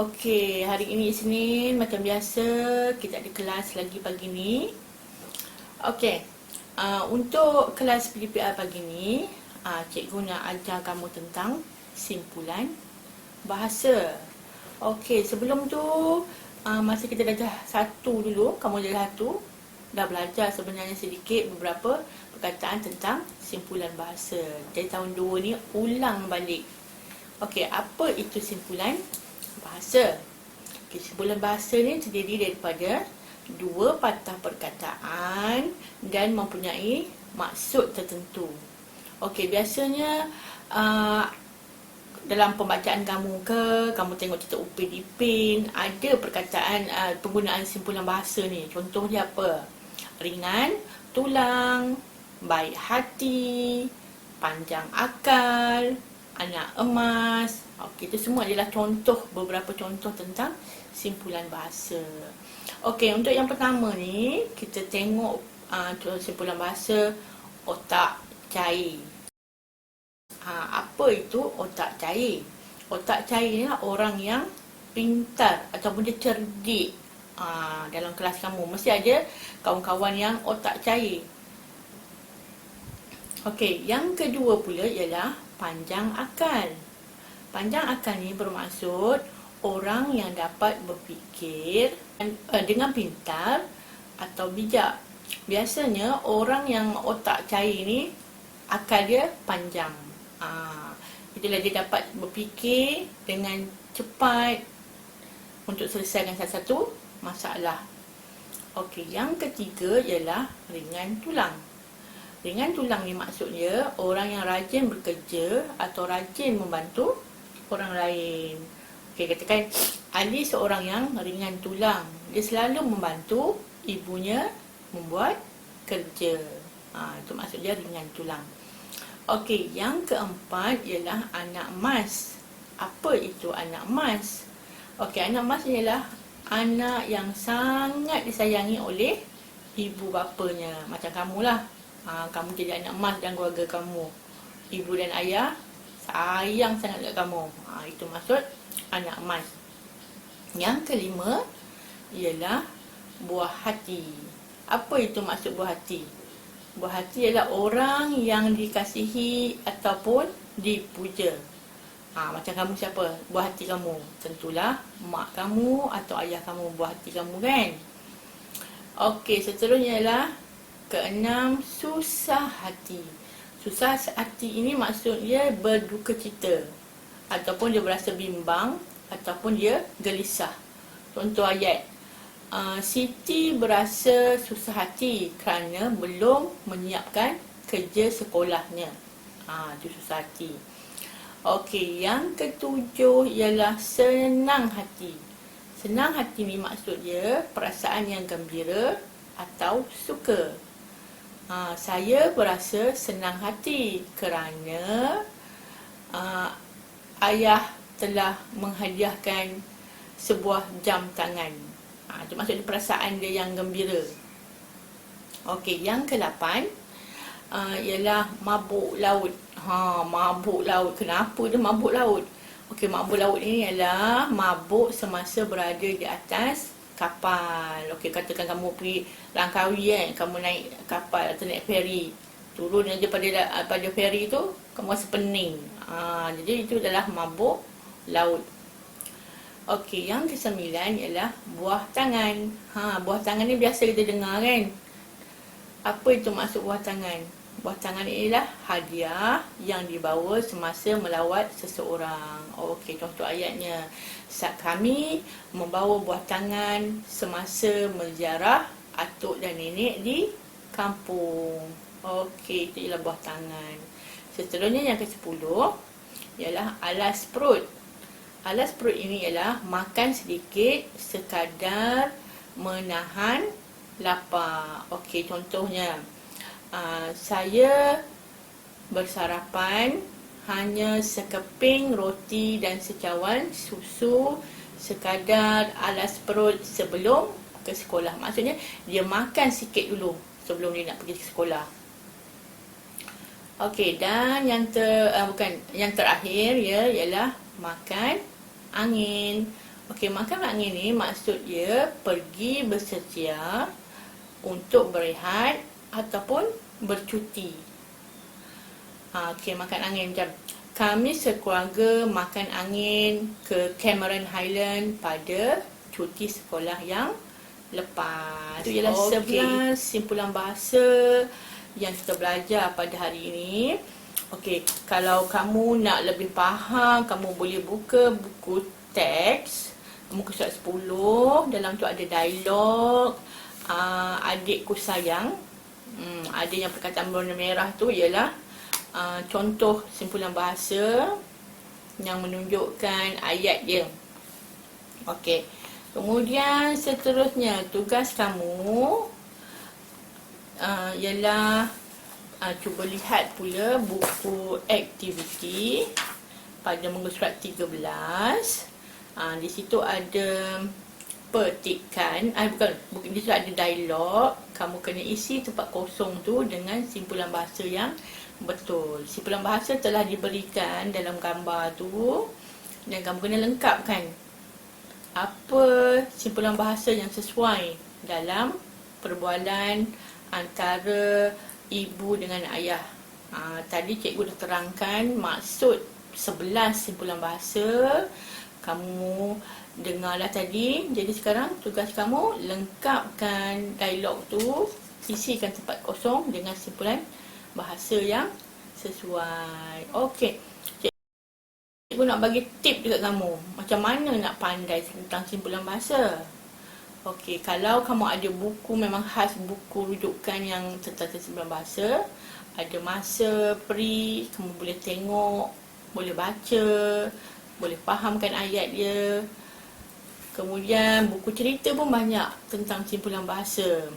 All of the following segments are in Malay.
Okey, hari ini Isnin macam biasa kita ada kelas lagi pagi ni. Okey, untuk kelas PDPR pagi ni, cikgu nak ajar kamu tentang simpulan bahasa. Okey, sebelum tu masa kita darjah 1 dulu, kamu darjah 1 dah belajar sebenarnya sedikit beberapa perkataan tentang simpulan bahasa. Jadi tahun 2 ni ulang balik. Okey, apa itu simpulan bahasa? Simpulan bahasa ni terdiri daripada dua patah perkataan dan mempunyai maksud tertentu. Okey, biasanya dalam pembacaan kamu kamu tengok cerita Upin Ipin, ada perkataan penggunaan simpulan bahasa ni. Contoh dia apa? Ringan, tulang, baik hati, panjang akal, anak emas. Okey, itu semua adalah beberapa contoh tentang simpulan bahasa. Okey, untuk yang pertama ni, kita tengok simpulan bahasa otak cair. Apa itu otak cair? Otak cair ni lah orang yang pintar ataupun dia cerdik. Dalam kelas kamu mesti ada kawan-kawan yang otak cair. Okey, yang kedua pula ialah panjang akal. Panjang akal ni bermaksud orang yang dapat berfikir dengan pintar atau bijak. Biasanya orang yang otak cair ni akal dia panjang. Itulah dia dapat berfikir dengan cepat untuk selesaikan satu masalah. Okey, yang ketiga ialah ringan tulang. Ringan tulang ni maksudnya orang yang rajin bekerja atau rajin membantu orang lain. Okey, katakan Ali seorang yang ringan tulang. Dia selalu membantu ibunya membuat kerja. Itu maksud dia ringan tulang. Okey, yang keempat ialah anak emas. Apa itu anak emas? Okey, anak emas ialah anak yang sangat disayangi oleh ibu bapanya. Macam kamulah. Kamu jadi anak emas dalam keluarga kamu. Ibu dan ayah sayang sangat dekat kamu. Itu maksud anak emas. Yang kelima ialah buah hati. Apa itu maksud buah hati? Buah hati ialah orang yang dikasihi ataupun dipuja. Macam kamu siapa? Buah hati kamu. Tentulah mak kamu atau ayah kamu buah hati kamu, kan? Okey, seterusnya ialah keenam, susah hati. Susah hati ini maksudnya berduka cita ataupun dia berasa bimbang ataupun dia gelisah. Contoh ayat, Siti berasa susah hati kerana belum menyiapkan kerja sekolahnya. Itu susah hati. Okey, yang ketujuh ialah senang hati. Senang hati ni maksud dia perasaan yang gembira atau suka. Saya berasa senang hati kerana ayah telah menghadiahkan sebuah jam tangan. Itu maksud perasaan dia yang gembira. Okey, yang ke-8 ialah mabuk laut. Mabuk laut. Kenapa dia mabuk laut? Okey, mabuk laut ini ialah mabuk semasa berada di atas kapal. Okey, katakan kamu pergi Langkawi, kan, kamu naik kapal atau naik feri. Turun aja pada feri tu, kamu rasa pening. Jadi itu adalah mabuk laut. Okey, yang ke-9 ialah buah tangan. Buah tangan ni biasa kita dengar, kan? Apa itu maksud buah tangan? Buah tangan ialah hadiah yang dibawa semasa melawat seseorang. Okey, contoh ayatnya. Kami membawa buah tangan semasa menziarah atuk dan nenek di kampung. Okey, itu ialah buah tangan. Seterusnya yang ke-10 ialah alas perut. Alas perut ini ialah makan sedikit sekadar menahan lapar. Okey, contohnya saya bersarapan hanya sekeping roti dan secawan susu sekadar alas perut sebelum ke sekolah. Maksudnya dia makan sikit dulu sebelum dia nak pergi ke sekolah. Okey, dan yang terakhir ialah makan angin. Okey, makan angin ni maksud dia pergi bersetia untuk berehat ataupun bercuti. Okey, makan angin macam kami sekeluarga makan angin ke Cameron Highland pada cuti sekolah yang lepas. Itu ialah 11 simpulan bahasa yang kita belajar pada hari ini. Okey, kalau kamu nak lebih faham, kamu boleh buka buku teks muka surat 10. Dalam tu ada dialog. Adikku sayang. Ada yang perkataan berwarna merah tu ialah contoh simpulan bahasa yang menunjukkan ayat dia. Okey. Kemudian seterusnya tugas kamu ialah cuba lihat pula buku aktiviti pada muka surat 13. Di situ ada petikan, bukan, di situ ada dialog. Kamu kena isi tempat kosong tu dengan simpulan bahasa yang betul. Simpulan bahasa telah diberikan dalam gambar tu dan kamu kena lengkapkan apa simpulan bahasa yang sesuai dalam perbualan antara ibu dengan ayah. Tadi cikgu dah terangkan maksud 11 simpulan bahasa. Kamu dengarlah tadi. Jadi sekarang tugas kamu lengkapkan dialog tu, isikan tempat kosong dengan simpulan bahasa yang sesuai. Okey. Cikgu nak bagi tip dekat kamu. Macam mana nak pandai tentang simpulan bahasa. Okey, kalau kamu ada buku, memang khas buku rujukan yang tentang simpulan bahasa, ada masa free, kamu boleh tengok, boleh baca, boleh fahamkan ayat dia. Kemudian buku cerita pun banyak tentang simpulan bahasa.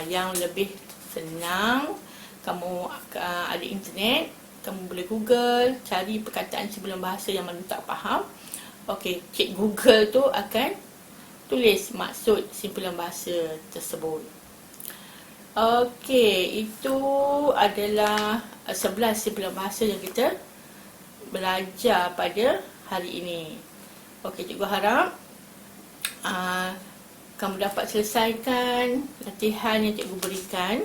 Yang lebih senang, kamu ada internet, kamu boleh Google, cari perkataan simpulan bahasa yang mana tak faham. Okey, cik Google tu akan tulis maksud simpulan bahasa tersebut. Okey, itu adalah 11 simpulan bahasa yang kita belajar pada hari ini. Okey, cikgu harap kamu dapat selesaikan latihan yang cikgu berikan.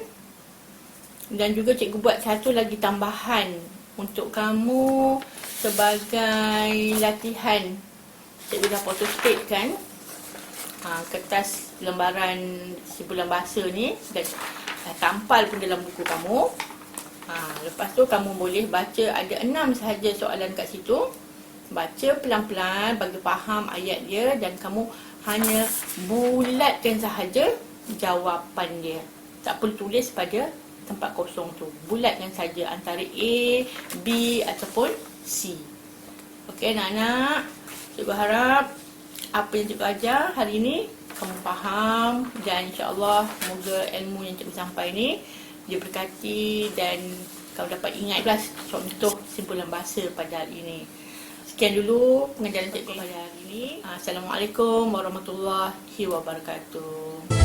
Dan juga cikgu buat satu lagi tambahan untuk kamu sebagai latihan. Cikgu dah photostate kan kertas lembaran simpulan bahasa ni dan tampal pun dalam buku kamu. Lepas tu kamu boleh baca, ada 6 sahaja soalan kat situ. Baca pelan-pelan bagi faham ayat dia dan kamu hanya bulatkan sahaja jawapan dia. Tak perlu tulis pada tempat kosong tu. Bulatkan saja antara A, B ataupun C. Okey anak-anak, cikgu harap apa yang cikgu ajar hari ini kamu faham dan insya-Allah semoga ilmu yang cikgu sampai ni diberkati dan kamu dapat ingat contoh simpulan bahasa pada hari ini. Sekian dulu pengajaran cikgu pada hari ini. Assalamualaikum warahmatullahi wabarakatuh.